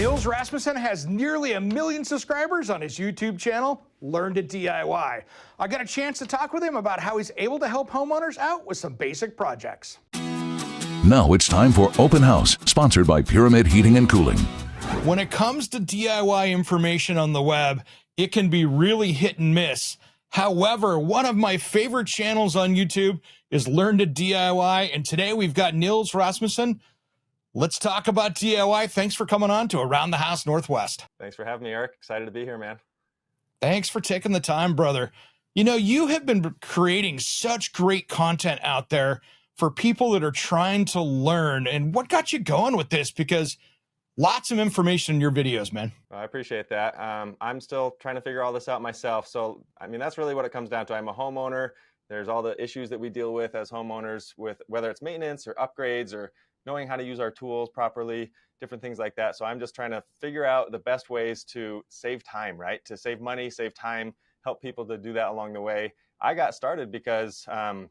Nils Rasmusson has nearly 1 million subscribers on his YouTube channel, Learn to DIY. I got a chance to talk with him about how he's able to help homeowners out with some basic projects. Now it's time for Open House, sponsored by Pyramid Heating and Cooling. When it comes to DIY information on the web, it can be really hit and miss. However, one of my favorite channels on YouTube is Learn to DIY, and today we've got Nils Rasmusson. Let's talk about DIY. Thanks for coming on to Around the House Northwest. Thanks for having me, Eric. Excited to be here, man. Thanks for taking the time, brother. You know, you have been creating such great content out there for people that are trying to learn. And what got you going with this? Because lots of information in your videos, man. Well, I appreciate that. I'm still trying to figure all this out myself. So, I mean, that's really what it comes down to. I'm a homeowner. There's all the issues that we deal with as homeowners, with whether it's maintenance or upgrades or knowing how to use our tools properly, different things like that. So I'm just trying to figure out the best ways to save time, right? To save money, save time, help people to do that along the way. I got started because I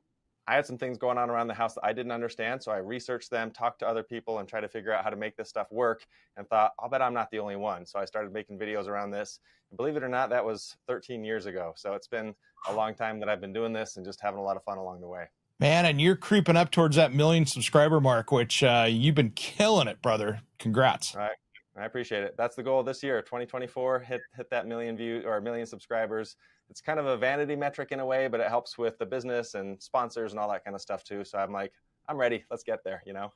had some things going on around the house that I didn't understand. So I researched them, talked to other people, and tried to figure out how to make this stuff work, and thought, I'll bet I'm not the only one. So I started making videos around this. And believe it or not, that was 13 years ago. So it's been a long time that I've been doing this and just having a lot of fun along the way. Man, and you're creeping up towards that 1 million subscriber mark, which you've been killing it, brother. Congrats. All right. I appreciate it. That's the goal this year, 2024, hit that 1 million views or 1 million subscribers. It's kind of a vanity metric in a way, but it helps with the business and sponsors and all that kind of stuff too. So I'm like, I'm ready. Let's get there, you know?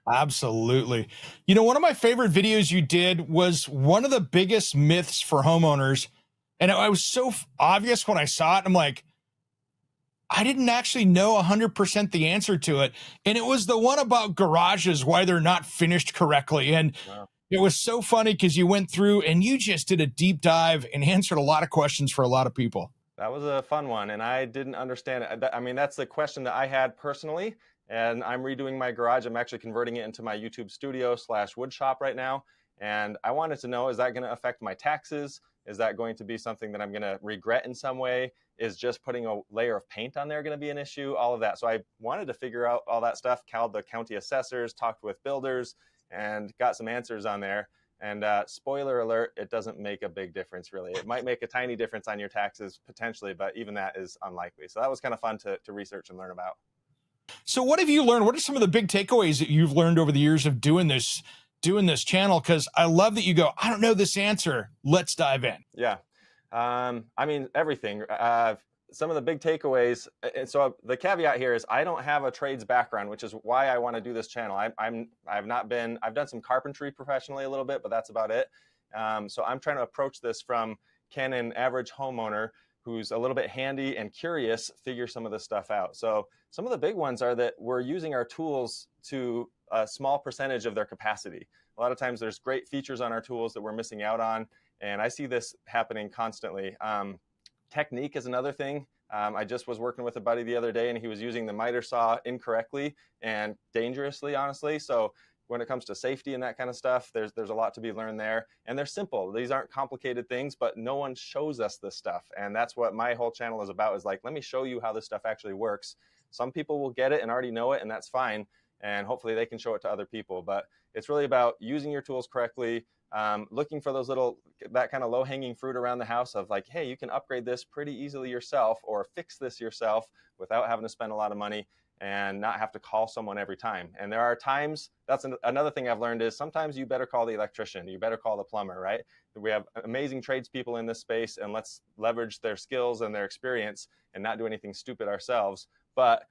Absolutely. You know, one of my favorite videos you did was one of the biggest myths for homeowners. And it was so obvious when I saw it. I'm like, I didn't actually know 100% the answer to it. And it was the one about garages, why they're not finished correctly. And wow. It was so funny because you went through and you just did a deep dive and answered a lot of questions for a lot of people. That was a fun one. And I didn't understand it. I mean, that's the question that I had personally. And I'm redoing my garage. I'm actually converting it into my YouTube studio / wood shop right now. And I wanted to know, is that going to affect my taxes? Is that going to be something that I'm going to regret in some way? Is just putting a layer of paint on there going to be an issue? All of that. So I wanted to figure out all that stuff, called the county assessors, talked with builders, and got some answers on there. And spoiler alert, it doesn't make a big difference, really. It might make a tiny difference on your taxes potentially, but even that is unlikely. So that was kind of fun to research and learn about. So what have you learned? What are some of the big takeaways that you've learned over the years of doing this channel? Because I love that you go, I don't know this answer. Let's dive in. Yeah. I mean, everything. Some of the big takeaways. And so the caveat here is I don't have a trades background, which is why I want to do this channel. I've done some carpentry professionally a little bit, but that's about it. So I'm trying to approach this from can an average homeowner who's a little bit handy and curious figure some of this stuff out. So some of the big ones are that we're using our tools to a small percentage of their capacity. A lot of times there's great features on our tools that we're missing out on. And I see this happening constantly. Technique is another thing. I just was working with a buddy the other day and he was using the miter saw incorrectly and dangerously, honestly. So when it comes to safety and that kind of stuff, there's a lot to be learned there. And they're simple. These aren't complicated things, but no one shows us this stuff. And that's what my whole channel is about, is like, let me show you how this stuff actually works. Some people will get it and already know it, and that's fine. And hopefully they can show it to other people. But it's really about using your tools correctly, looking for that kind of low-hanging fruit around the house of like, hey, you can upgrade this pretty easily yourself or fix this yourself without having to spend a lot of money and not have to call someone every time. And there are times, that's another thing I've learned, is sometimes you better call the electrician, you better call the plumber, right? We have amazing tradespeople in this space, and let's leverage their skills and their experience and not do anything stupid ourselves. But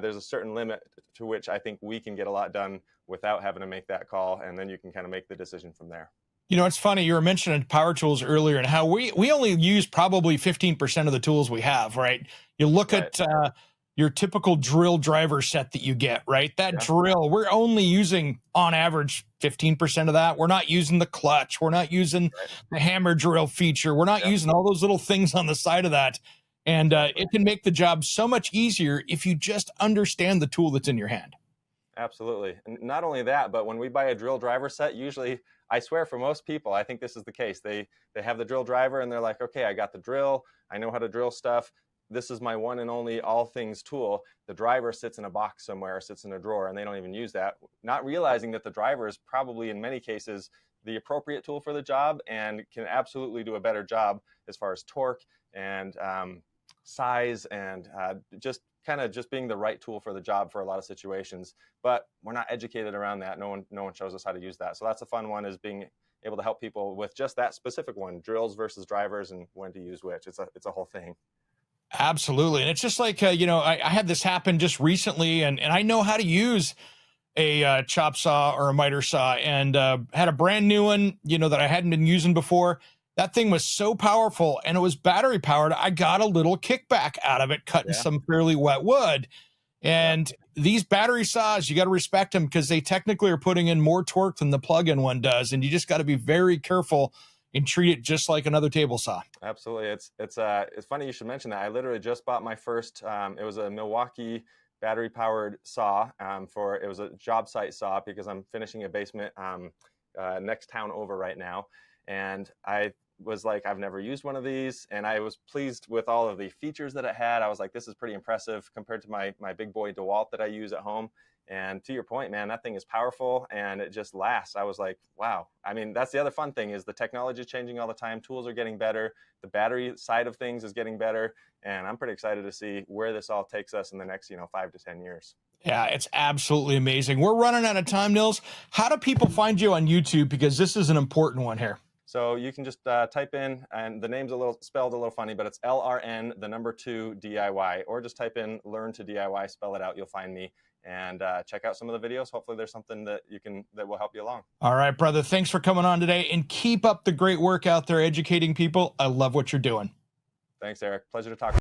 there's a certain limit to which I think we can get a lot done without having to make that call, and then you can kind of make the decision from there. You know, it's funny, you were mentioning power tools earlier and how we only use probably 15% of the tools we have, right? You look at your typical drill driver set that you get, right? That drill, we're only using on average 15% of that. We're not using the clutch. We're not using the hammer drill feature. We're not using all those little things on the side of that. And it can make the job so much easier if you just understand the tool that's in your hand. Absolutely. And not only that, but when we buy a drill driver set, usually, I swear for most people, I think this is the case. They have the drill driver and they're like, okay, I got the drill. I know how to drill stuff. this is my one and only all things tool. The driver sits in a box somewhere, sits in a drawer, and they don't even use that, not realizing that the driver is probably in many cases the appropriate tool for the job and can absolutely do a better job as far as torque and size and just being the right tool for the job for a lot of situations. But we're not educated around that. No one shows us how to use that. So that's a fun one, is being able to help people with just that specific one, drills versus drivers and when to use which. It's a whole thing. Absolutely. And it's just like, I had this happen just recently, and I know how to use a chop saw or a miter saw, and had a brand new one, that I hadn't been using before. That thing was so powerful, and it was battery powered. I got a little kickback out of it, cutting some fairly wet wood. And these battery saws, you got to respect them, because they technically are putting in more torque than the plug-in one does. And you just got to be very careful and treat it just like another table saw. Absolutely. It's funny you should mention that. I literally just bought my first, it was a Milwaukee battery powered saw. It was a job site saw, because I'm finishing a basement next town over right now. And I was like, I've never used one of these, and I was pleased with all of the features that it had. I was like, this is pretty impressive compared to my big boy DeWalt that I use at home. And to your point, man, that thing is powerful and it just lasts. I was like, wow. I mean, that's the other fun thing, is the technology is changing all the time. Tools are getting better. The battery side of things is getting better. And I'm pretty excited to see where this all takes us in the next, 5 to 10 years. Yeah, it's absolutely amazing. We're running out of time, Nils. How do people find you on YouTube? Because this is an important one here. So you can just type in, and the name's spelled a little funny, but it's LRN, the number 2 DIY, or just type in Learn to DIY, spell it out, you'll find me, and check out some of the videos. Hopefully there's something that will help you along. All right, brother. Thanks for coming on today, and keep up the great work out there educating people. I love what you're doing. Thanks, Eric. Pleasure to talk.